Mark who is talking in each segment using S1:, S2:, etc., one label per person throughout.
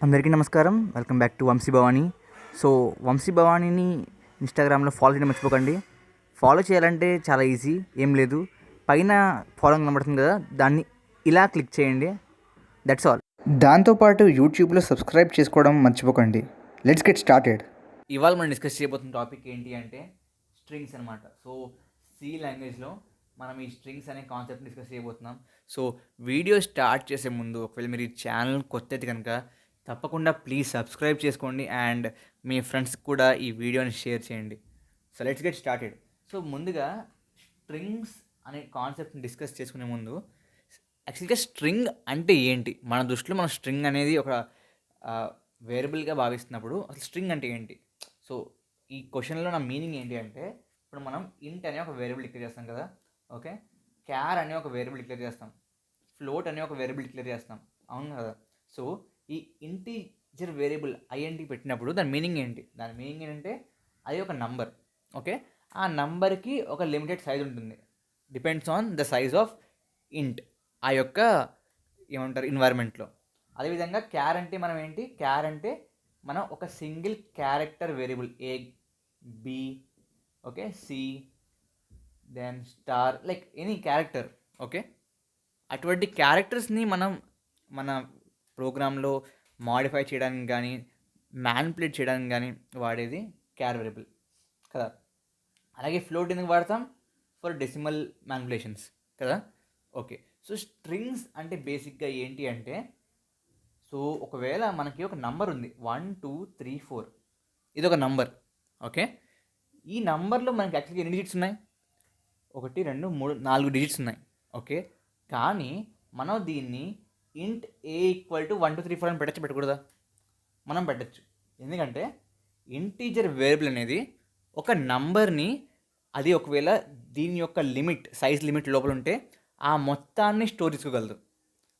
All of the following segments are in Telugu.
S1: అందరికీ నమస్కారం. Welcome back to Vamshi Bhavani. So Vamshi భవానీని ఇన్స్టాగ్రామ్లో ఫాలో చేయడం మర్చిపోకండి. ఫాలో చేయాలంటే చాలా ఈజీ, ఏం లేదు. పైన ఫాలోయింగ్ కనబడుతుంది కదా, దాన్ని ఇలా క్లిక్ చేయండి. That's all.
S2: దాంతోపాటు యూట్యూబ్లో సబ్స్క్రైబ్ చేసుకోవడం మర్చిపోకండి. Let's get started.
S1: ఇవాళ మనం డిస్కస్ చేయబోతున్న టాపిక్ ఏంటి అంటే స్ట్రింగ్స్ అనమాట. సో సి లాంగ్వేజ్లో మనం ఈ స్ట్రింగ్స్ అనే కాన్సెప్ట్ని డిస్కస్ చేయబోతున్నాం. సో వీడియో స్టార్ట్ చేసే ముందు ఒకవేళ మీరు ఈ ఛానల్ కొత్త అయితే కనుక తప్పకుండా ప్లీజ్ సబ్స్క్రైబ్ చేసుకోండి అండ్ మీ ఫ్రెండ్స్కి కూడా ఈ వీడియోని షేర్ చేయండి. So let's get started. So ముందుగా స్ట్రింగ్స్ అనే కాన్సెప్ట్ని డిస్కస్ చేసుకునే ముందు యాక్చువల్గా స్ట్రింగ్ అంటే ఏంటి, మన దృష్టిలో మనం స్ట్రింగ్ అనేది ఒక వేరియబుల్గా భావిస్తున్నప్పుడు అసలు స్ట్రింగ్ అంటే ఏంటి? సో ఈ క్వశ్చన్లో నా మీనింగ్ ఏంటి అంటే, ఇప్పుడు మనం ఇంట్ అనే ఒక వేరియబుల్ డిక్లేర్ చేస్తాం కదా, ఓకే, క్యార్ అనే ఒక వేరియబుల్ డిక్లేర్ చేస్తాం, ఫ్లోట్ అనే ఒక వేరియబుల్ డిక్లేర్ చేస్తాం, అవును కదా. సో ఈ ఇంటీజర్ వేరియబుల్ ఐఎన్టీ పెట్టినప్పుడు దాని మీనింగ్ ఏంటి? దాని మీనింగ్ ఏంటంటే అది ఒక నంబర్, ఓకే. ఆ నంబర్కి ఒక లిమిటెడ్ సైజ్ ఉంటుంది, depends on the size of ఇంట్, ఆ యొక్క ఏమంటారు ఎన్వైర్న్మెంట్లో. అదేవిధంగా క్యార్ అంటే మనం ఏంటి? క్యార్ అంటే మనం ఒక single character variable A, B, okay, C, then star, like any character, okay. అటువంటి క్యారెక్టర్స్ని మనం మన ప్రోగ్రాంలో మాడిఫై చేయడానికి కానీ మ్యానిపులేట్ చేయడానికి కానీ వాడేది క్యార్ వేరియబుల్ కదా. అలాగే ఫ్లోట్ ఎందుకు వాడతాం? ఫర్ డెసిమల్ మ్యానిపులేషన్స్ కదా, ఓకే. సో స్ట్రింగ్స్ అంటే బేసిక్గా ఏంటి అంటే, సో ఒకవేళ మనకి ఒక నంబర్ ఉంది 1 2 3 4, ఇది ఒక నంబర్, ఓకే. ఈ నంబర్లో మనకి యాక్చువల్గా ఎన్ని డిజిట్స్ ఉన్నాయి? 1 2 3 4 డిజిట్స్ ఉన్నాయి, ఓకే. కానీ మనం దీన్ని ఇంట్ ఏ ఈక్వల్ టు 1 2 3 4 అని పెట్టకూడదా? మనం పెట్టచ్చు. ఎందుకంటే ఇంటీజర్ వేరియబుల్ అనేది ఒక నంబర్ని, అది ఒకవేళ దీని యొక్క లిమిట్, సైజ్ లిమిట్ లోపల ఉంటే ఆ మొత్తాన్ని స్టోర్ చేసుకోగలదు,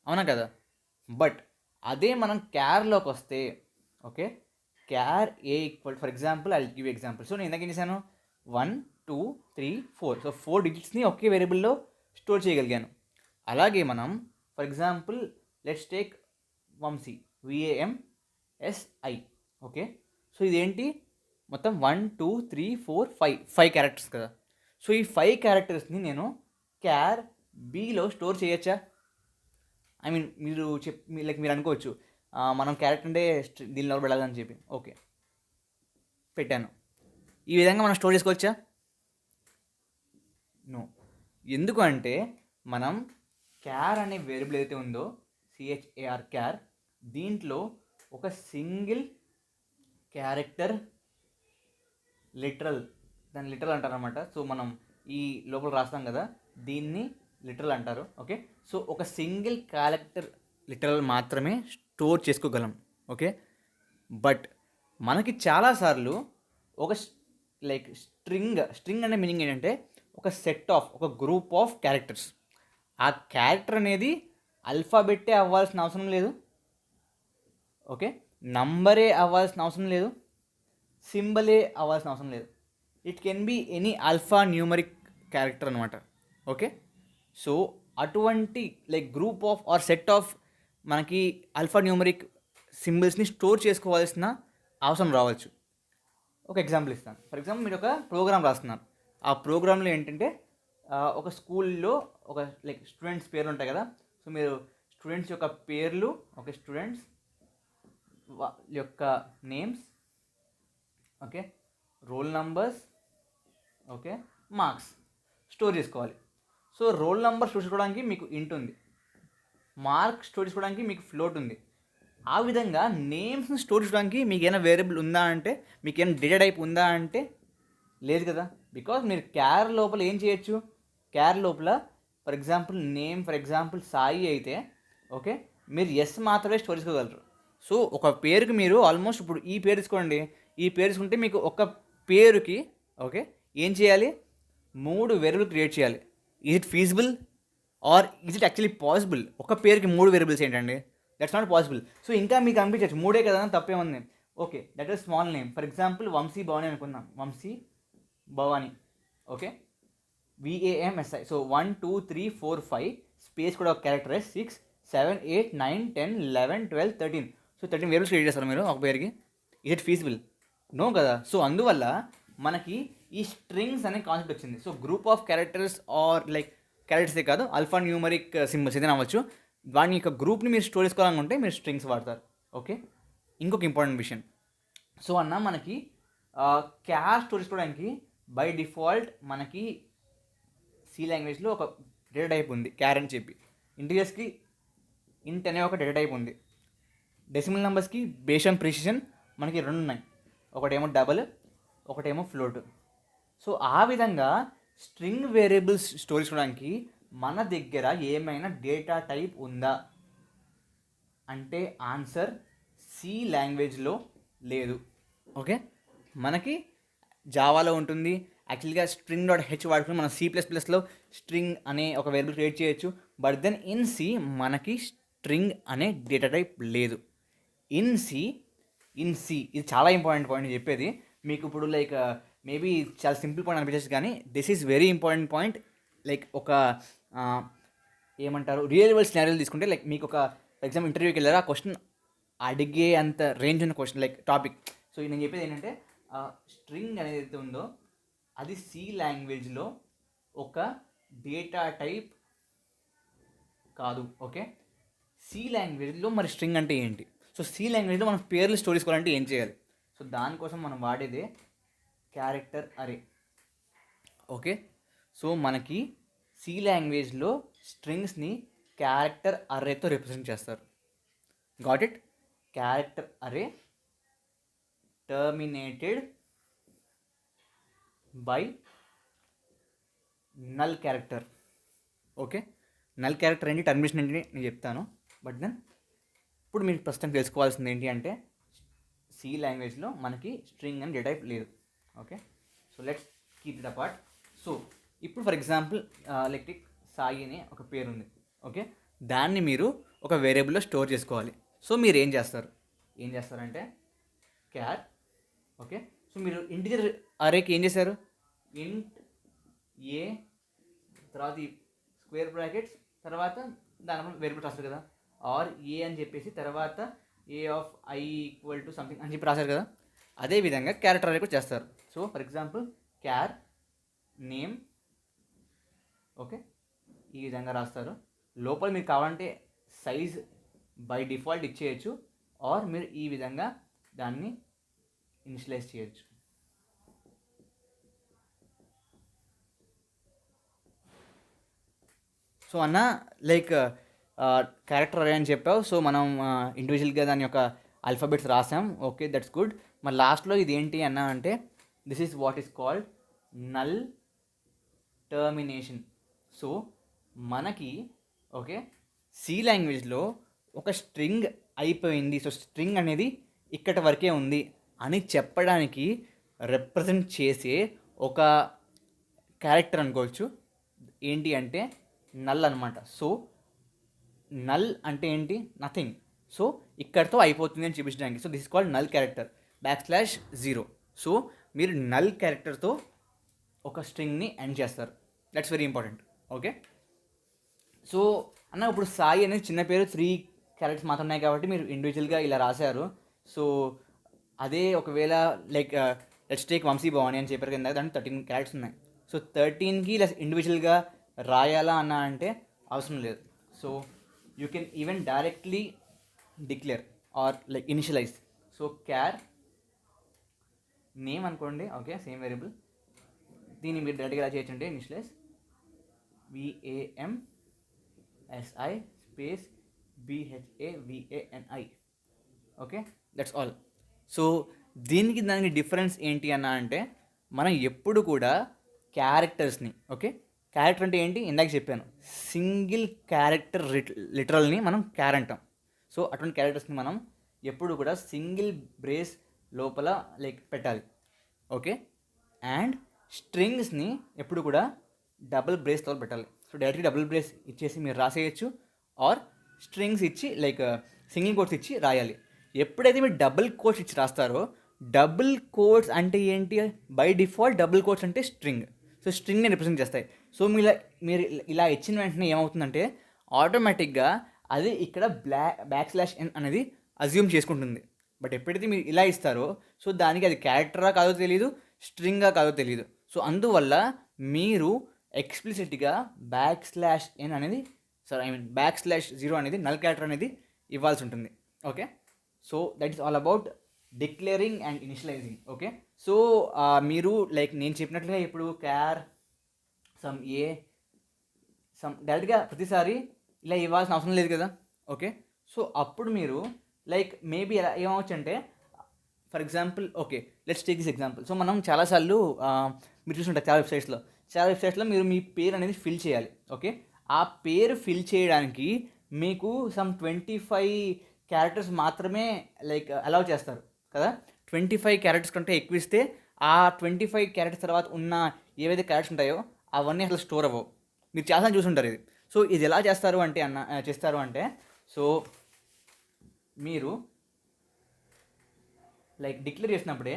S1: అవునా కదా. బట్ అదే మనం క్యార్లోకి వస్తే, okay, char A equal, for example I give example. So నేను ఇందాక ఏం చేశాను? 1 2 3 4, సో 4 డిజిట్స్ని ఒకే వేరియబుల్లో స్టోర్ చేయగలిగాను. అలాగే మనం for example let's take Vamshi, VAMSI, okay. So ఇదేంటి? మొత్తం 1 2 3 4 5 క్యారెక్టర్స్ కదా. సో ఈ 5 క్యారెక్టర్స్ని నేను క్యార్ బీలో స్టోర్ చేయొచ్చా? ఐ మీన్ మీరు మీరు అనుకోవచ్చు మనం క్యారెక్టర్ అంటే దీనిలో వెళ్ళాలని చెప్పి, ఓకే, పెట్టాను. ఈ విధంగా మనం స్టోర్ చేసుకోవచ్చా? నో. ఎందుకు అంటే మనం క్యార్ అనే వేరియబుల్ ఏదైతే ఉందో, CHAR క్యార్, దీంట్లో ఒక సింగిల్ క్యారెక్టర్ లిటరల్, దాన్ని లిటరల్ అంటారు అనమాట. సో మనం ఈ లోపల రాస్తాం కదా, దీన్ని లిటరల్ అంటారు, ఓకే. సో ఒక సింగిల్ క్యారెక్టర్ లిటరల్ మాత్రమే స్టోర్ చేసుకోగలం, ఓకే. బట్ మనకి చాలాసార్లు ఒక లైక్ స్ట్రింగ్ అనే మీనింగ్ ఏంటంటే ఒక సెట్ ఆఫ్, ఒక గ్రూప్ ఆఫ్ క్యారెక్టర్స్. ఆ క్యారెక్టర్ అనేది ఆల్ఫాబెట్టే అవ్వాల్సిన అవసరం లేదు, ఓకే, నంబరే అవ్వాల్సిన అవసరం లేదు, సింబలే అవ్వాల్సిన అవసరం లేదు. It can be any alpha numeric character అనమాట, ఓకే. సో అటువంటి like group of or set of మనకి ఆల్ఫా న్యూమరిక్ సింబల్స్ని స్టోర్ చేసుకోవాల్సిన అవసరం రావచ్చు. ఒక ఎగ్జాంపుల్ ఇస్తాను. ఫర్ ఎగ్జాంపుల్ మీరు ఒక ప్రోగ్రామ్ రాస్తున్నారు. ఆ ప్రోగ్రాంలో ఏంటంటే ఒక స్కూల్లో ఒక లైక్ స్టూడెంట్స్ పేర్లు ఉంటాయి కదా. సో మీరు స్టూడెంట్స్ యొక్క పేర్లు, ఓకే, స్టూడెంట్స్ యొక్క names, okay, roll numbers, okay, marks store చేసుకోవాలి. సో రోల్ నెంబర్ స్టోర్ చేసుకోవడానికి మీకు ఇంట్ ఉంది, మార్క్ స్టోర్ చేసుకోవడానికి మీకు ఫ్లోట్ ఉంది. ఆ విధంగా నేమ్స్ని స్టోర్ చేసుకోవడానికి మీకు ఏమైనా వేరియబుల్ ఉందా అంటే, మీకు ఏమైనా డేటా టైప్ ఉందా అంటే లేదు కదా. బికాజ్ మీరు క్యార్ లోపల ఏం చేయొచ్చు? క్యార్ లోపల for example name, for example Sai అయితే, ఓకే, మీరు ఎస్ మాత్రమే స్టోర్ చేసుకోగలరు. సో ఒక పేరుకి మీరు ఆల్మోస్ట్, ఇప్పుడు ఈ పేరు తీసుకోండి, ఈ పేరు తీసుకుంటే మీకు ఒక పేరుకి, ఓకే, ఏం చేయాలి? 3 వేరియబుల్ క్రియేట్ చేయాలి. Is it feasible or is it actually possible? ఒక పేరుకి 3 వేరియబుల్స్ ఏంటండి? That's not possible. సో ఇంకా మీకు అనిపించచ్చు 3 కదా, తప్పేముంది, okay, that is small name. For example Vamshi Bhavani అనుకుందాం, Vamshi Bhavani, okay, VAMSI. So 1 2 3 4 5 space కూడా ఒక character, 6 7 8 9 10 11 12 13. So so 13 variables create చేస్తారు మీరు ఒక పేరుకి. Is it feasible? నో కదా. సో అందువల్ల మనకి ఈ స్ట్రింగ్స్ అనే కాన్సెప్ట్ వచ్చింది. So group of characters or like క్యారెక్టర్సే కాదు, ఆల్ఫా న్యూమరిక్ సింబల్స్ ఏదైనా అవ్వచ్చు, వాని యొక్క గ్రూప్ని మీరు స్టోర్ చేసుకోవాలనుకుంటే మీరు స్ట్రింగ్స్ వాడతారు. ఓకే, ఇంకొక ఇంపార్టెంట్ విషయం. సో అన్న మనకి క్యార్ స్టోర్ చేసుకోవడానికి బై డిఫాల్ట్ మనకి సి లాంగ్వేజ్లో ఒక డేటా టైప్ ఉంది, క్యార్ అని చెప్పి. ఇంటీజర్స్కి ఇంట్ అనే ఒక డేటా టైప్ ఉంది. డెసిమల్ నెంబర్స్కి బేస్ అండ్ ప్రిసిషన్ మనకి రెండు ఉన్నాయి, ఒకటేమో డబల్, ఒకటేమో ఫ్లోట్. సో ఆ విధంగా స్ట్రింగ్ వేరియబుల్స్ స్టోర్ చేసుకోవడానికి మన దగ్గర ఏమైనా డేటా టైప్ ఉందా అంటే ఆన్సర్ సి లాంగ్వేజ్లో లేదు. ఓకే, మనకి జావాలో ఉంటుంది. యాక్చువల్గా స్ట్రింగ్ డాట్ హెచ్ వాడుకుని మనం C++లో స్ట్రింగ్ అనే ఒక వేరియబుల్ క్రియేట్ చేయొచ్చు. బట్ దెన్ ఇన్ సి మనకి స్ట్రింగ్ అనే డేటా టైప్ లేదు. ఇన్ సి ఇది చాలా ఇంపార్టెంట్ పాయింట్ చెప్పేది మీకు. ఇప్పుడు లైక్ మేబీ చాలా సింపుల్ పాయింట్ అనిపించచ్చు, కానీ this is very important point. Like ఒక ఏమంటారు, రియల్ వరల్డ్ సినారియోలు తీసుకుంటే, లైక్ మీకు ఒక ఫర్ ఎగ్జాంపుల్ ఇంటర్వ్యూకి వెళ్ళారు, ఆ క్వశ్చన్ అడిగే అంత రేంజ్ ఉన్న క్వశ్చన్ లైక్ టాపిక్. సో నేను చెప్పేది ఏంటంటే స్ట్రింగ్ అనేది అయితే ఉందో అది సి లాంగ్వేజ్లో ఒక డేటా టైప్ కాదు. ఓకే, సి లాంగ్వేజ్లో మరి స్ట్రింగ్ అంటే ఏంటి? సో సి లాంగ్వేజ్లో మనం పేర్లు స్టోర్ చేసుకోవాలంటే ఏం చేయాలి? సో దానికోసం మనం వాడేదే క్యారెక్టర్ అరే. ఓకే, సో మనకి సి లాంగ్వేజ్లో స్ట్రింగ్స్ని క్యారెక్టర్ అరేతో రిప్రజెంట్ చేస్తారు. Got it? క్యారెక్టర్ అరే terminated by null character. Okay, null character ఏంటి, టర్మినేషన్ ఏంటి నేను చెప్తాను. బట్ దెన్ ఇప్పుడు మీరు ప్రస్తుతం తెలుసుకోవాల్సింది ఏంటి అంటే సి లాంగ్వేజ్లో మనకి స్ట్రింగ్ అని డేటా టైప్ లేదు. Okay, so let's keep it apart. So ఇప్పుడు ఫర్ ఎగ్జాంపుల్ లైక్ సాయి అనే ఒక పేరు ఉంది. ఓకే, దాన్ని మీరు ఒక వేరియబుల్లో స్టోర్ చేసుకోవాలి. సో మీరు ఏం చేస్తారంటే క్యార్. ఓకే, సో మీరు ఇంటిజర్ అరేకి ఏం చేశారు? ఇంట్ ఏ, తర్వాత ఈ స్క్వేర్ బ్రాకెట్స్, తర్వాత దాని వేరియబుల్ రాస్తారు కదా, ఆర్ ఏ అని చెప్పేసి తర్వాత A of I equal to something అని చెప్పి రాశారు కదా. అదేవిధంగా క్యారెక్టర్ అరే కూడా చేస్తారు. So for example char name. Okay, ఈ విధంగా రాస్తారు. లోపల మీరు కావాలంటే సైజ్ బై డిఫాల్ట్ ఇచ్చేయచ్చు, ఆర్ మీరు ఈ విధంగా దాన్ని ఇనిషియలైజ్ చేయొచ్చు. సో అన్న లైక్ క్యారెక్టర్ అరే అని చెప్పావు. సో మనం ఇండివిజువల్గా దాని యొక్క ఆల్ఫాబెట్స్ రాసాం. Okay, that's good. మరి లాస్ట్లో ఇది ఏంటి అన్న అంటే this is what is called null termination. So మనకి ఓకే సి లాంగ్వేజ్లో ఒక స్ట్రింగ్ అయిపోయింది, సో స్ట్రింగ్ అనేది ఇక్కడి వరకే ఉంది అని చెప్పడానికి రిప్రజెంట్ చేసే ఒక క్యారెక్టర్ అనుకోవచ్చు. ఏంటి అంటే నల్ అనమాట. సో నల్ అంటే ఏంటి? నథింగ్. సో ఇక్కడితో అయిపోతుంది అని చూపించడానికి. So this is called null character /0. So మీరు నల్ క్యారెక్టర్తో ఒక స్ట్రింగ్ని ఎండ్ చేస్తారు. That's very important. Okay, so అన్న ఇప్పుడు సాయి అనేది చిన్న పేరు, 3 క్యారెక్టర్స్ మాత్రం ఉన్నాయి కాబట్టి మీరు ఇండివిజువల్గా ఇలా రాశారు. సో అదే ఒకవేళ like let's take Vamshi Bhavani అని చెప్పారు కదా, దాంట్లో 13 క్యారెక్టర్స్ ఉన్నాయి. సో 13కి ఇలా ఇండివిజువల్గా రాయాలా అన్న అంటే అవసరం లేదు. So you can even directly declare or like initialize. So char name అనుకోండి. Okay, same variable. దీన్ని మీరు డైరెక్ట్గా ఎలా చేయొచ్చంటే initialize VAMSI space BHAVANI. Okay, that's all. So దీనికి దానికి డిఫరెన్స్ ఏంటి అన్న అంటే మనం ఎప్పుడు కూడా క్యారెక్టర్స్ని, ఓకే క్యారెక్టర్ అంటే ఏంటి ఇందాక చెప్పాను, సింగిల్ క్యారెక్టర్ లిటరల్ని మనం క్యార్ అంటాం. సో అటువంటి క్యారెక్టర్స్ని మనం ఎప్పుడు కూడా సింగిల్ బ్రేస్ లోపల లైక్ పెట్టాలి. ఓకే, అండ్ స్ట్రింగ్స్ని ఎప్పుడు కూడా డబుల్ బ్రేస్తో పెట్టాలి. సో డైరెక్ట్గా డబుల్ బ్రేస్ ఇచ్చేసి మీరు రాసేయచ్చు, ఆర్ స్ట్రింగ్స్ ఇచ్చి లైక్ సింగిల్ కోట్స్ ఇచ్చి రాయాలి. ఎప్పుడైతే మీరు డబుల్ కోట్స్ ఇచ్చి రాస్తారో, డబుల్ కోట్స్ అంటే ఏంటి? బై డిఫాల్ట్ డబుల్ కోట్స్ అంటే స్ట్రింగ్. సో స్ట్రింగ్ని రిప్రజెంట్ చేస్తాయి. సో మీరు ఇలా ఇచ్చిన వెంటనే ఏమవుతుందంటే ఆటోమేటిక్గా అది ఇక్కడ /n అనేది అజ్యూమ్ చేసుకుంటుంది. బట్ ఎప్పుడైతే మీరు ఇలా ఇస్తారో సో దానికి అది క్యారెక్టరా కాదో తెలీదు, స్ట్రింగా కాదో తెలీదు. సో అందువల్ల మీరు ఎక్స్ప్లిసిట్గా /n అనేది /0 అనేది నల్ క్యారెక్టర్ అనేది ఇవ్వాల్సి ఉంటుంది. Okay, so that is all about declaring and initialising. Okay, so మీరు లైక్ నేను చెప్పినట్లుగా ఇప్పుడు డైరెక్ట్గా ప్రతిసారి ఇలా ఇవ్వాల్సిన అవసరం లేదు కదా. ఓకే, సో అప్పుడు మీరు లైక్ మేబీ ఎలా ఏమవచ్చు అంటే for example okay let's take this example. So మనం చాలాసార్లు మీరు చూసుంటారు చాలా వెబ్సైట్స్లో మీరు మీ పేరు అనేది ఫిల్ చేయాలి. ఓకే, ఆ పేరు ఫిల్ చేయడానికి మీకు సమ్ 25 క్యారెక్టర్స్ మాత్రమే లైక్ అలౌ చేస్తారు కదా. 25 క్యారెక్టర్స్ కంటే ఎక్కువ ఇస్తే ఆ 25 క్యారెక్టర్స్ తర్వాత ఉన్న ఏవైతే క్యారెక్టర్స్ ఉంటాయో అవన్నీ అసలు స్టోర్ అవ్వవు. మీరు చాలా చూసుంటారు ఇది. సో ఇది ఎలా చేస్తారు అంటే సో మీరు లైక్ డిక్లేర్ చేసినప్పుడే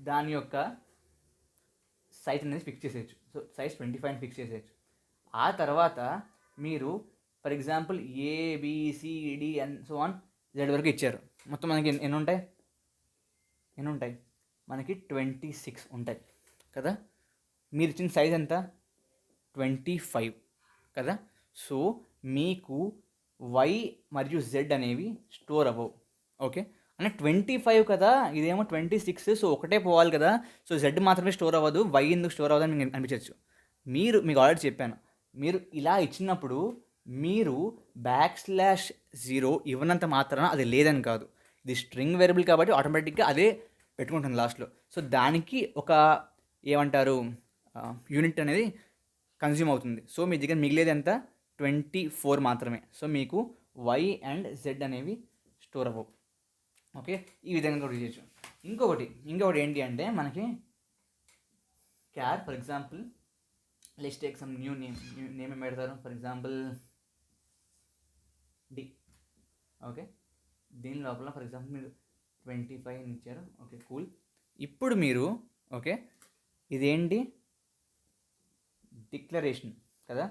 S1: దాని యొక్క సైజ్ అనేది ఫిక్స్ చేసేయచ్చు. సో సైజ్ 25 అని ఫిక్స్ చేసేయచ్చు. ఆ తర్వాత మీరు for example ABCD and so on Z వరకు ఇచ్చారు. మొత్తం మనకి ఎన్ని ఉంటాయి మనకి 26 ఉంటాయి కదా. మీరు ఇచ్చిన సైజ్ ఎంత 25 కదా. సో మీకు Y మరియు Z అనేవి స్టోర్ అవ్వవు. ఓకే, అంటే 25 కదా, ఇదేమో 26, సో ఒకటే పోవాలి కదా. సో Z మాత్రమే స్టోర్ అవ్వదు, Y ఎందుకు స్టోర్ అవ్వదు అని మీకు అనిపించవచ్చు. మీకు ఆల్రెడీ చెప్పాను, మీరు ఇలా ఇచ్చినప్పుడు మీరు /0 ఇవ్వనంత మాత్రాన అది లేదని కాదు. ఇది స్ట్రింగ్ వేరియబుల్ కాబట్టి ఆటోమేటిక్గా అదే పెట్టుకుంటుంది లాస్ట్లో. సో దానికి ఒక ఏమంటారు యూనిట్ అనేది కన్జ్యూమ్ అవుతుంది. సో మీ దగ్గర మిగిలేది ఎంత 24 మాత్రమే. సో మీకు Y అండ్ Z అనేవి స్టోర్ అవ్వవు. ఓకే, ఈ విధంగా కూడా చేయొచ్చు. ఇంకొకటి ఏంటి అంటే మనకి for example let's take some new name ఏం పెడతారు. For example D. ఓకే, దీని లోపల ఫర్ ఎగ్జాంపుల్ మీరు 25 అని ఇచ్చారు. Okay cool. ఇప్పుడు మీరు ఓకే ఇదేంటి డిక్లరేషన్ కదా,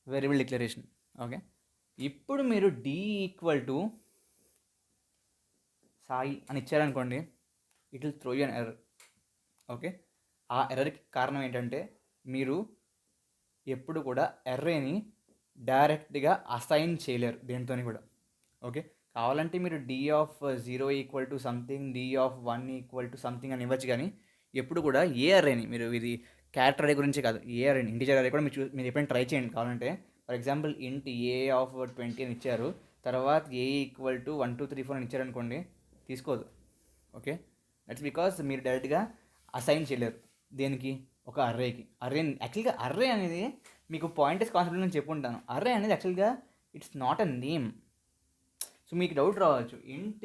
S1: వేరియబుల్ డిక్లరేషన్. ఓకే, ఇప్పుడు మీరు D = సాయి అని ఇచ్చారనుకోండి, it will throw you an error. Okay, ఆ ఎర్రర్కి కారణం ఏంటంటే మీరు ఎప్పుడు కూడా ఎర్రేని డైరెక్ట్గా అసైన్ చేయలేరు దేనితోని కూడా. ఓకే, కావాలంటే మీరు D(0) = సంథింగ్, D(1) = సంథింగ్ అని ఇవ్వచ్చు, కానీ ఎప్పుడు కూడా ఏ అర్రేని మీరు ఇది క్యారెక్టర్ అర్రే గురించి కాదు, ఏ అర్రేని ఇంటిజర్ అర్రే కూడా మీరు ఎప్పుడైనా ట్రై చేయండి. కావాలంటే ఫర్ ఎగ్జాంపుల్ int A(20) అని ఇచ్చారు, తర్వాత A = 1 2 3 4 అని ఇచ్చారనుకోండి, తీసుకోదు. ఓకే, దట్స్ బికాస్ మీరు డైరెక్ట్గా అసైన్ చేయలేరు దేనికి, ఒక అర్రేకి. యాక్చువల్గా అర్రే అనేది మీకు పాయింటర్స్ కాన్సెప్ట్ నేను చెప్పుకుంటాను. అర్రే అనేది యాక్చువల్గా it's not a name. So మీకు డౌట్ రావచ్చు, int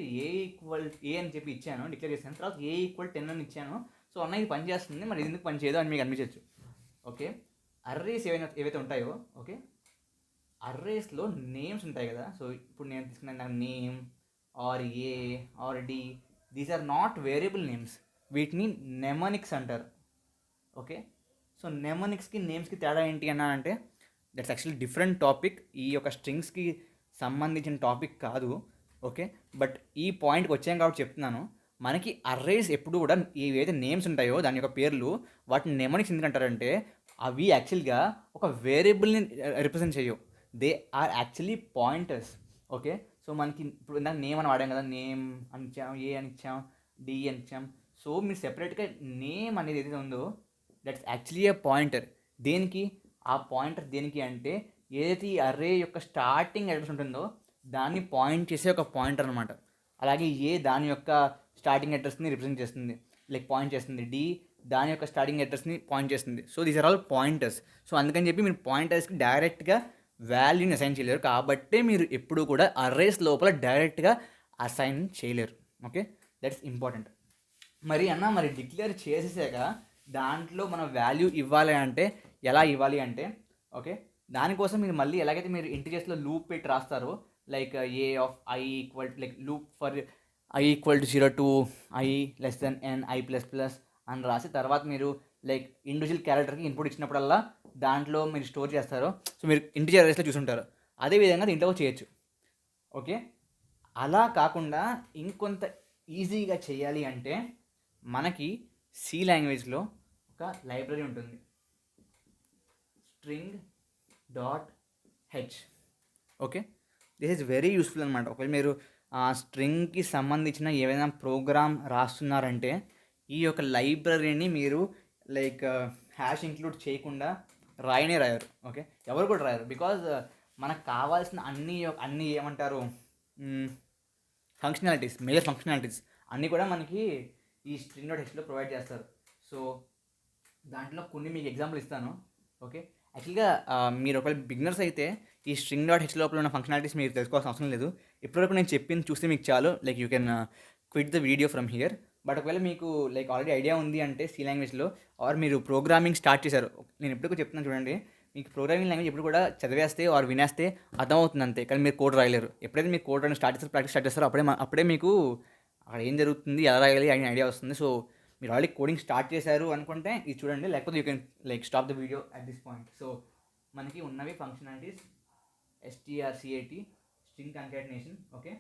S1: A అని చెప్పి ఇచ్చాను, డిక్లేర్ చేశాను, తర్వాత A = 10 అని ఇచ్చాను, సో అన్న ఇది పని చేస్తుంది, మరి ఇది ఎందుకు పని చేయదు అని మీకు అనిపించవచ్చు. ఓకే, అర్రేస్ ఏవైతే ఉంటాయో ఓకే అర్రేస్లో నేమ్స్ ఉంటాయి కదా. సో ఇప్పుడు నేను తీసుకున్న name or A or D, these are not variable names, వీటిని నెమోనిక్స్ అంటారు. ఓకే, సో నెమోనిక్స్కి నేమ్స్కి తేడా ఏంటి అన్నా అంటే దట్స్ యాక్చువల్లీ డిఫరెంట్ టాపిక్, ఈ యొక్క స్ట్రింగ్స్కి సంబంధించిన టాపిక్ కాదు. ఓకే, బట్ ఈ పాయింట్కి వచ్చాం కాబట్టి చెప్తున్నాను. మనకి అర్రేస్ ఎప్పుడు కూడా ఏవైతే నేమ్స్ ఉంటాయో దాని యొక్క పేర్లు, వాటిని నెమోనిక్స్ ఎందుకంటారంటే అవి యాక్చువల్గా ఒక వేరియబుల్ని రిప్రజెంట్ చేయవు, they are actually pointers. Okay, so మనకి ఇప్పుడు ఇందాక నేమ్ అని వాడాం కదా, నేమ్ అని ఇచ్చాం, A అని ఇచ్చాం, D అని ఇచ్చాం. సో మీరు సెపరేట్గా నేమ్ అనేది ఏదైతే ఉందో దట్స్ యాక్చువల్లీ ఏ పాయింటర్. దేనికి ఆ పాయింటర్ దేనికి అంటే ఏదైతే ఈ అర్రే యొక్క స్టార్టింగ్ అడ్రస్ ఉంటుందో దాన్ని పాయింట్ చేసే ఒక పాయింటర్ అనమాట. అలాగే A దాని యొక్క స్టార్టింగ్ అడ్రస్ని రిప్రజెంట్ చేస్తుంది, లైక్ పాయింట్ చేస్తుంది. D దాని యొక్క స్టార్టింగ్ అడ్రస్ని పాయింట్ చేస్తుంది. So these are all pointers. So అందుకని చెప్పి మీరు పాయింటర్స్కి డైరెక్ట్గా వాల్యూని అసైన్ చేయలేరు, కాబట్టి మీరు ఎప్పుడు కూడా అర్రేస్ లోపల డైరెక్ట్గా అసైన్ చేయలేరు. Okay, that's important. మరి డిక్లేర్ చేసేసాక దాంట్లో మనం వాల్యూ ఇవ్వాలి అంటే ఎలా ఇవ్వాలి అంటే ఓకే దానికోసం మీరు మళ్ళీ ఎలాగైతే మీరు ఇంటిజర్స్లో లూప్ పెట్టి రాస్తారో, like A(i) like loop for i = 0 to i n i++ అని రాసి తర్వాత మీరు లైక్ ఇండివిజువల్ క్యారెక్టర్కి ఇన్పుట్ ఇచ్చినప్పుడల్లా దాంట్లో మీరు స్టోర్ చేస్తారో, సో మీరు ఇంటిజర్ అరేస్లో చూసుంటారు. అదేవిధంగా దీంట్లో చేయొచ్చు. ఓకే, అలా కాకుండా ఇంకొంత ఈజీగా చేయాలి అంటే మనకి సి లాంగ్వేజ్లో ఒక లైబ్రరీ ఉంటుంది, string dot H. Okay, this is very useful అనమాట. ఒకవేళ మీరు ఆ స్ట్రింగ్కి సంబంధించిన ఏదైనా ప్రోగ్రామ్ రాస్తున్నారంటే ఈ యొక్క లైబ్రరీని మీరు లైక్ హ్యాష్ ఇంక్లూడ్ చేయకుండా రాయనే రాయరు. ఓకే, ఎవరు కూడా రాయరు. బికాజ్ మనకు కావాల్సిన అన్నీ ఏమంటారు, ఫంక్షనాలిటీస్, మేజర్ ఫంక్షనాలిటీస్ అన్నీ కూడా మనకి ఈ స్ట్రింగ్ డాట్ హెచ్లో ప్రొవైడ్ చేస్తారు. సో దాంట్లో కొన్ని మీకు ఎగ్జాంపుల్ ఇస్తాను. ఓకే, యాక్చువల్గా మీరు ఒకవేళ బిగినర్స్ అయితే ఈ స్ట్రింగ్ డాట్ హెచ్ లోపల ఉన్న ఫంక్షనాలిటీస్ మీరు తెలుసుకోవాల్సిన అవసరం లేదు. ఇప్పటివరకు నేను చెప్పింది చూస్తే మీకు చాలు, like you can quit the video from here. But ఒకవేళ మీకు లైక్ ఆల్రెడీ ఐడియా ఉంది అంటే సి లాంగ్వేజ్లో, ఆర్ మీరు ప్రోగ్రామింగ్ స్టార్ట్ చేశారు, నేను ఎప్పటికీ చెప్తున్నాను చూడండి, మీకు ప్రోగ్రామింగ్ లాంగ్వేజ్ ఎప్పుడు కూడా చదివేస్తే ఆర్ వినేస్తే అర్థమవుతుంది అంతే, కానీ మీరు కోడ్ రాయలేరు. ఎప్పుడైతే మీరు కోడ్ రాయడం స్టార్ట్ చేస్తారు, ప్రాక్టీస్ స్టార్ట్ చేస్తారో అప్పుడే మీకు అక్కడ ఏం జరుగుతుంది, ఎలా రాయాలి అని ఐడియా వస్తుంది. సో మీరు ఆల్రెడీ కోడింగ్ స్టార్ట్ చేశారు అనుకుంటే ఇది చూడండి, లేకపోతే you can like stop the video at this point. So మనకి ఉన్నవి functionalities strcat string concatenation, okay,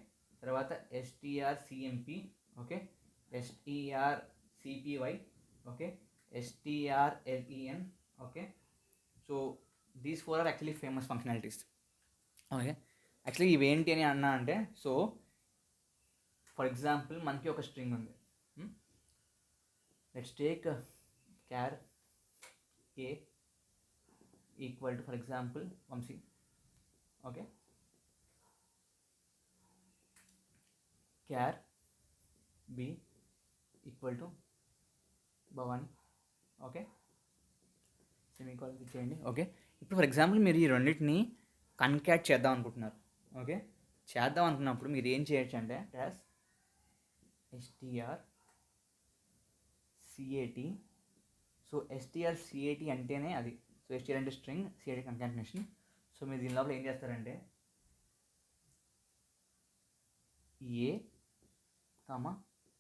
S1: తర్వాత strcmp, okay, strcpy, okay, strlen, okay. So these four are actually famous functionalities. Okay, actually ఇవేంటి అని అన్నా అంటే, సో ఫర్ ఎగ్జాంపుల్ మనకి ఒక స్ట్రింగ్ ఉంది, let's take char a equal to for example Vamshi, okay, char b equal to Bhavani, okay, semicolon ఇచ్చేయండి. ఓకే, ఇప్పుడు ఫర్ ఎగ్జాంపుల్ మీరు ఈ రెండింటిని కన్కాట్ చేద్దాం అనుకుంటున్నారు. ఓకే, చేద్దాం అనుకున్నప్పుడు మీరు ఏం చేయొచ్చు అంటే డాష్ strcat. సో strcat అంటేనే అది. సో str అంటే స్ట్రింగ్, cat కంకాటినేషన్. సో మీరు దీని లోపల ఏం చేస్తారంటే a,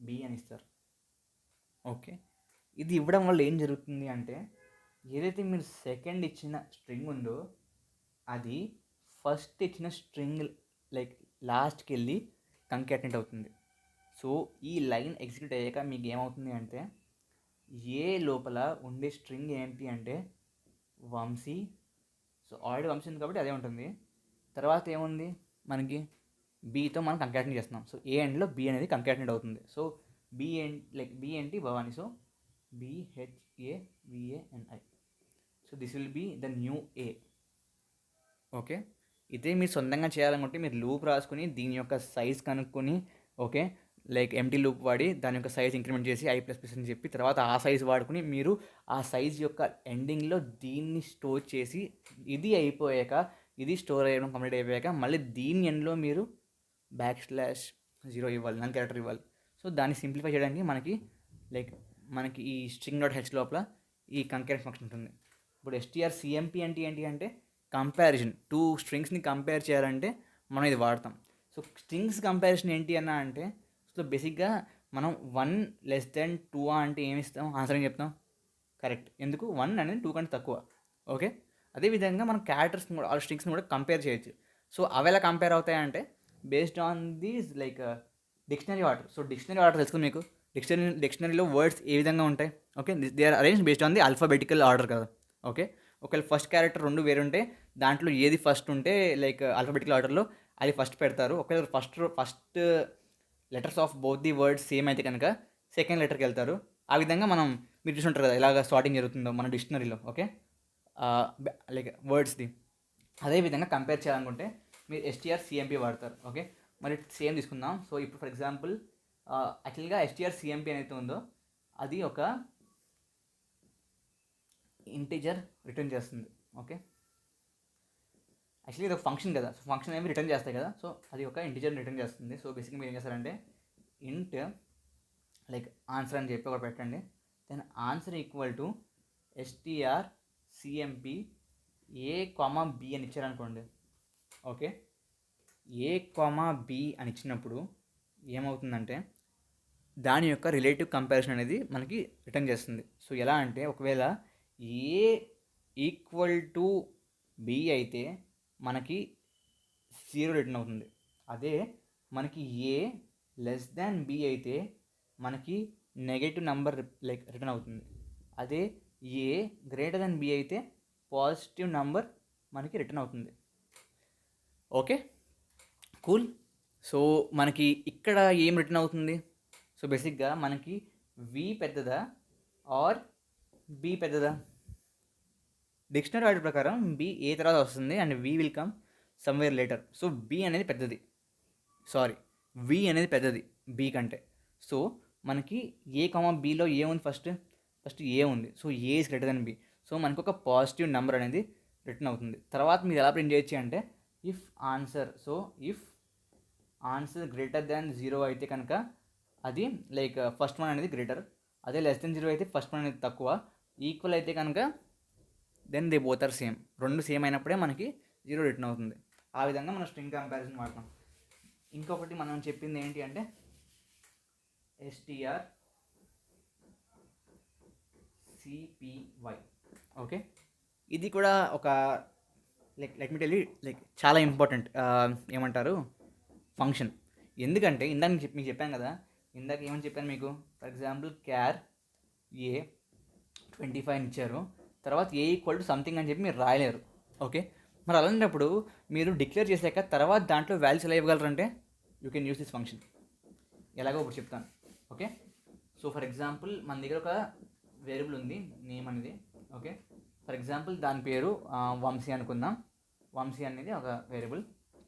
S1: b అని ఇస్తారు. ఓకే, ఇది ఇవ్వడం వల్ల ఏం జరుగుతుంది అంటే ఏదైతే మీరు సెకండ్ ఇచ్చిన స్ట్రింగ్ ఉందో అది ఫస్ట్ ఇచ్చిన స్ట్రింగ్ లైక్ లాస్ట్కి వెళ్ళి కంకాటినేట్ అవుతుంది. సో ఈ లైన్ ఎగ్జిక్యూట్ అయ్యాక మీకు ఏమవుతుంది అంటే ఏ లోపల ఉండే స్ట్రింగ్ ఏంటి అంటే వంశీ. సో ఆల్రెడీ వంశీ ఉంది కాబట్టి అదే ఉంటుంది. తర్వాత ఏముంది మనకి బీతో మనం కంకాటినేట్ చేస్తున్నాం. సో ఏ ఎండ్లో బి అనేది కంకాటినేట్ అవుతుంది. సో బి ఏంటి Bhavani. So BHAVANI. So this will be the new A. Okay, ఇదే మీరు సొంతంగా చేయాలనుకుంటే మీరు లూప్ రాసుకుని దీని యొక్క సైజ్ కనుక్కొని, ఓకే, లైక్ ఎంటీ లూప్ వాడి దాని యొక్క సైజ్ ఇంక్రిమెంట్ చేసి i++ అని చెప్పి తర్వాత ఆ సైజ్ వాడుకుని మీరు ఆ సైజ్ యొక్క ఎండింగ్లో దీన్ని స్టోర్ చేసి ఇది అయిపోయాక, ఇది స్టోర్ అయ్యడం కంప్లీట్ అయిపోయాక మళ్ళీ దీని ఎండ్లో మీరు \0 ఇవ్వాలి, నన్ క్యారెక్టర్ ఇవ్వాలి. సో దాన్ని సింప్లిఫై చేయడానికి మనకి ఈ స్ట్రింగ్ డాట్ హెచ్ లోపల ఈ కంకాటినేట్ ఫంక్షన్ ఉంటుంది. ఇప్పుడు strcmp అంటే ఏంటి అంటే కంపారిజన్, టూ స్ట్రింగ్స్ని కంపేర్ చేయాలంటే మనం ఇది వాడతాం. సో స్ట్రింగ్స్ కంపారిజన్ ఏంటి అన్నా అంటే సో బేసిక్గా మనం 1<2 అంటే ఏమి ఇస్తాం, ఆన్సర్ ఏం చెప్తాం, కరెక్ట్. ఎందుకు 1 అనేది 2 కంటే తక్కువ. ఓకే, అదేవిధంగా మనం క్యారెక్టర్స్ని కూడా ఆ స్ట్రింగ్స్ని కూడా కంపేర్ చేయొచ్చు. సో అవి ఎలా కంపేర్ అవుతాయంటే based on these like dictionary order. So dictionary order తెలుసుకుని మీకు డిక్షనరీలో వర్డ్స్ ఏ విధంగా ఉంటాయి. Okay, they are arrange based on the alphabetical order కదా. ఓకే, ఒకవేళ ఫస్ట్ క్యారెక్టర్ 2 వేరు ఉంటే దాంట్లో ఏది ఫస్ట్ ఉంటే లైక్ ఆల్ఫాబెటికల్ ఆర్డర్లో అది ఫస్ట్ పెడతారు. ఒకవేళ first letters of both the words same అయితే కనుక సెకండ్ లెటర్కి వెళ్తారు. ఆ విధంగా మీరు చూసుంటారు కదా ఎలాగ సార్టింగ్ జరుగుతుందో మన డిక్షనరీలో. ఓకే, లైక్ వర్డ్స్ది అదేవిధంగా కంపేర్ చేయాలనుకుంటే మీరు strcmp వాడతారు. ఓకే, మరి సేమ్ తీసుకుందాం. సో ఇప్పుడు ఫర్ ఎగ్జాంపుల్ యాక్చువల్గా strcmp ఏదైతే ఉందో అది ఒక ఇంటిజర్ రిటర్న్ చేస్తుంది. ఓకే, యాక్చువల్లీ ఇది ఒక ఫంక్షన్ కదా. సో ఫంక్షన్ ఏమి రిటర్న్ చేస్తాయి కదా. సో అది ఒక ఇంటిజర్ రిటర్న్ చేస్తుంది. సో బేసిక్గా మీరు ఏం చేస్తారంటే ఇంట్ లైక్ ఆన్సర్ అని చెప్పి ఒకటి పెట్టండి. Then answer equal to strcmp a, b అని ఇచ్చారనుకోండి. ఓకే, a, b అని ఇచ్చినప్పుడు ఏమవుతుందంటే దాని యొక్క రిలేటివ్ కంపారిజన్ అనేది మనకి రిటర్న్ చేస్తుంది. సో ఎలా అంటే ఒకవేళ a ఈక్వల్ టు b అయితే మనకి 0 రిటర్న్ అవుతుంది. అదే మనకి ఏ లెస్ దాన్ బి అయితే మనకి నెగటివ్ నెంబర్ లైక్ రిటర్న్ అవుతుంది. అదే ఏ గ్రేటర్ దాన్ బి అయితే పాజిటివ్ నెంబర్ మనకి రిటర్న్ అవుతుంది. Okay, cool. సో మనకి ఇక్కడ ఏం రిటర్న్ అవుతుంది? సో బేసిక్గా మనకి వి పెద్దదా ఆర్ బి పెద్దదా? డిక్షనరీ ఆర్డర్ ప్రకారం బి ఏ తర్వాత వస్తుంది and V will come somewhere later. So B అనేది పెద్దది, సారీ వి అనేది పెద్దది బి కంటే. సో మనకి ఏ కామా బిలో ఏ ఉంది? ఫస్ట్ ఏ ఉంది. So A is greater than B. So మనకు ఒక పాజిటివ్ నెంబర్ అనేది రిటర్న్ అవుతుంది. తర్వాత మీరు ఎలా ప్రింట్ చేయొచ్చు అంటే ఇఫ్ ఆన్సర్ గ్రేటర్ దాన్ 0 అయితే కనుక అది లైక్ ఫస్ట్ వన్ అనేది గ్రేటర్, అదే లెస్ దెన్ 0 అయితే ఫస్ట్ వన్ అనేది తక్కువ, ఈక్వల్ అయితే కనుక then they both are same. రెండు సేమ్ అయినప్పుడే మనకి 0 రిటర్న్ అవుతుంది. ఆ విధంగా మనం స్ట్రింగ్ కంపారిజన్ వాడతాం. ఇంకొకటి మనం చెప్పింది ఏంటి అంటే str cpy. ఓకే, ఇది కూడా ఒక let me tell you like చాలా ఇంపార్టెంట్ ఏమంటారు ఫంక్షన్. ఎందుకంటే ఇందాక మీకు చెప్పాను కదా, ఇందాక ఏమని చెప్పాను మీకు? ఫర్ ఎగ్జాంపుల్ క్యార్ ఏ 25 ఇచ్చారు, తర్వాత ఏ ఈక్వల్ టు సంథింగ్ అని చెప్పి మీరు రాయలేరు. ఓకే, మరి అలాంటప్పుడు మీరు డిక్లేర్ చేశాక తర్వాత దాంట్లో వాల్యూస్ ఎలా ఇవ్వగలరంటే you can use this function. ఎలాగో ఇప్పుడు చెప్తాను. ఓకే, సో ఫర్ ఎగ్జాంపుల్ మన దగ్గర ఒక వేరియబుల్ ఉంది నేమ్ అనేది. ఓకే, ఫర్ ఎగ్జాంపుల్ దాని పేరు వంశీ అనుకుందాం. వంశీ అనేది ఒక వేరియబుల్.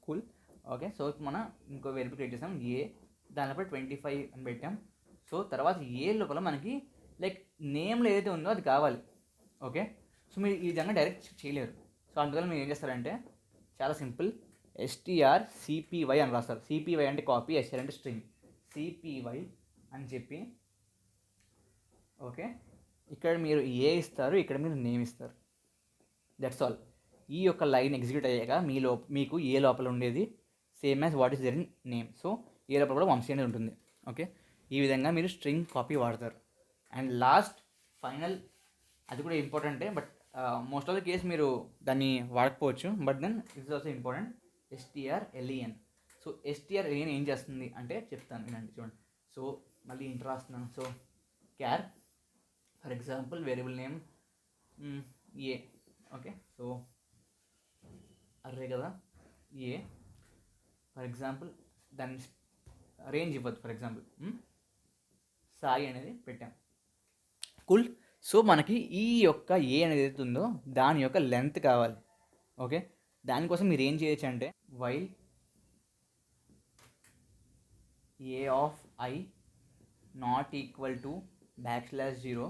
S1: కూల్. ఓకే, సో మనం ఇంకో వేరియబుల్ క్రియేట్ చేసాం ఏ, దానిపై 25 అని పెట్టాం. సో తర్వాత ఏ లోపల మనకి లైక్ నేమ్లో ఏదైతే ఉందో అది కావాలి. ఓకే, సో మీరు ఈ విధంగా డైరెక్ట్ చేయలేరు. సో అందువల్ల మీరు ఏం చేస్తారంటే చాలా సింపుల్, str cpy అని రాస్తారు. cpy అంటే కాపీ, str అంటే స్ట్రింగ్, cpy అని చెప్పి ఓకే ఇక్కడ మీరు ఏ ఇస్తారు, ఇక్కడ మీరు నేమ్ ఇస్తారు. That's all. ఈ యొక్క లైన్ ఎగ్జిక్యూట్ అయ్యాక మీకు ఏ లోపల ఉండేది same as what is there in name. So A లోపల కూడా వంశీ అనేది ఉంటుంది. ఓకే, ఈ విధంగా మీరు స్ట్రింగ్ కాపీ వాడతారు. అండ్ లాస్ట్ ఫైనల్, అది కూడా ఇంపార్టెంటే, but most of the case మీరు దాన్ని వాడకపోవచ్చు, but then it's also important, strlen. So strlen ఏం చేస్తుంది అంటే చెప్తాను వినండి, చూడండి. సో మళ్ళీ ఇంటర్ రాస్తున్నాను. So క్యార్ for example variable name A. Okay, so array కదా ఏ, ఫర్ ఎగ్జాంపుల్ దాని రేంజ్ ఇవ్వద్దు, ఫర్ ఎగ్జాంపుల్ సాయి అనేది పెట్టాం. కూల్. సో మనకి ఈ యొక్క ఏ అనేది ఏదైతే ఉందో దాని యొక్క లెంత్ కావాలి. ఓకే, దానికోసం మీరు ఏం చేయొచ్చు అంటే while A of I not equal to \0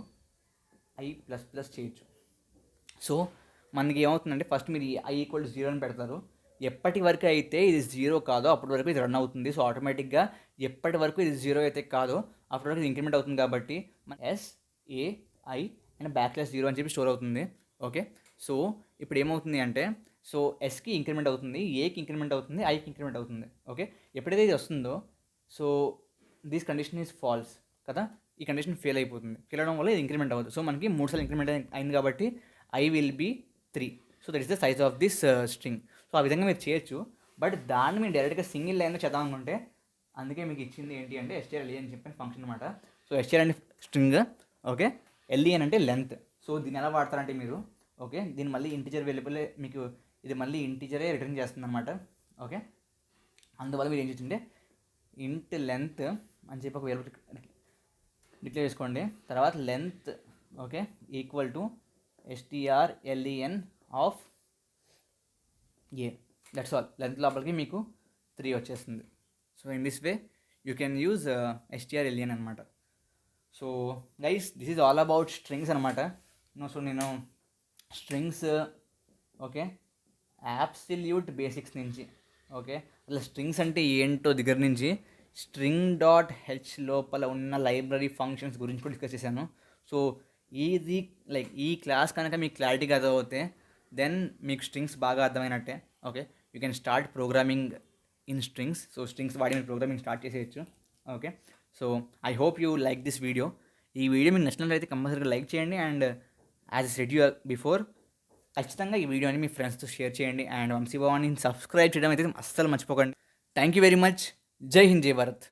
S1: i ++ చేయొచ్చు. సో మనకి ఏమవుతుందంటే ఫస్ట్ మీరు i = 0 అని పెడతారు. ఎప్పటి వరకు అయితే ఇది 0 కాదో అప్పటి వరకు ఇది రన్ అవుతుంది. సో ఆటోమేటిక్గా ఎప్పటి వరకు ఇది 0 అయితే కాదో అప్పటి వరకు ఇది ఇంక్రిమెంట్ అవుతుంది కాబట్టి SAI అండ్ \0 అని చెప్పి స్టోర్ అవుతుంది. ఓకే, సో ఇప్పుడు ఏమవుతుంది అంటే సో ఎస్కి ఇంక్రిమెంట్ అవుతుంది, ఏకి ఇంక్రిమెంట్ అవుతుంది, ఐకి ఇంక్రిమెంట్ అవుతుంది. ఓకే, ఎప్పుడైతే ఇది వస్తుందో so this condition is false కదా, ఈ కండిషన్ ఫెయిల్ అయిపోతుంది. ఫెయిల్ అవడం వల్ల ఇది ఇంక్రిమెంట్ అవ్వదు. సో మనకి 3 సార్లు ఇంక్రిమెంట్ అయింది కాబట్టి I will be 3. So that is the size of this string. So ఆ విధంగా మీరు చేయొచ్చు, బట్ దాన్ని మీరు డైరెక్ట్గా సింగిల్ లైన్లో చేద్దాం అనుకుంటే అందుకే మీకు ఇచ్చింది ఏంటి అంటే strlen అని చెప్పిన ఫంక్షన్ అనమాట. సో strlen అంటే స్ట్రింగ్, ఓకే, len అంటే లెంత్. సో దీన్ని ఎలా వాడతారంటే మీరు ఓకే దీన్ని మళ్ళీ ఇంటిజర్ వేరియబుల్, మీకు ఇది మళ్ళీ ఇంటిజరే రిటర్న్ చేస్తుంది అనమాట. ఓకే, అందువల్ల మీరు ఏం చేస్తుంటే ఇంట్ లెంత్ అని చెప్పి ఒక వేరియబుల్ డిక్లేర్ చేసుకోండి. తర్వాత length okay equal to strlen of A. That's all. Length లోపలికి మీకు 3 వచ్చేస్తుంది. So in this way you can use strlen అనమాట. So guys this is all about strings అనమాట. సో నేను స్ట్రింగ్స్ ఓకే అబ్సల్యూట్ బేసిక్స్ నుంచి ఓకే అసలు స్ట్రింగ్స్ అంటే ఏంటో దగ్గర నుంచి string.h లోపల ఉన్న లైబ్రరీ ఫంక్షన్స్ గురించి కూడా డిస్కస్ చేశాను. సో ఇది లైక్ ఈ క్లాస్ కనుక మీకు క్లారిటీగా అర్థమవుతే దెన్ మీకు స్ట్రింగ్స్ బాగా అర్థమైనట్టే. Okay, you can start programming in strings. So strings వాడి మీరు ప్రోగ్రామింగ్ స్టార్ట్ చేసేయచ్చు. Okay, so I hope you like this video. ఈ వీడియో మీకు నచ్చినట్లయితే కంపల్సరీగా లైక్ చేయండి. And as said you before ఖచ్చితంగా ఈ వీడియోని మీ ఫ్రెండ్స్తో షేర్ చేయండి. అండ్ వంశీ భవాన్ని సబ్స్క్రైబ్ చేయడం అయితే అస్సలు మర్చిపోకండి. Thank you very much. జై హింద్, జై భారత్.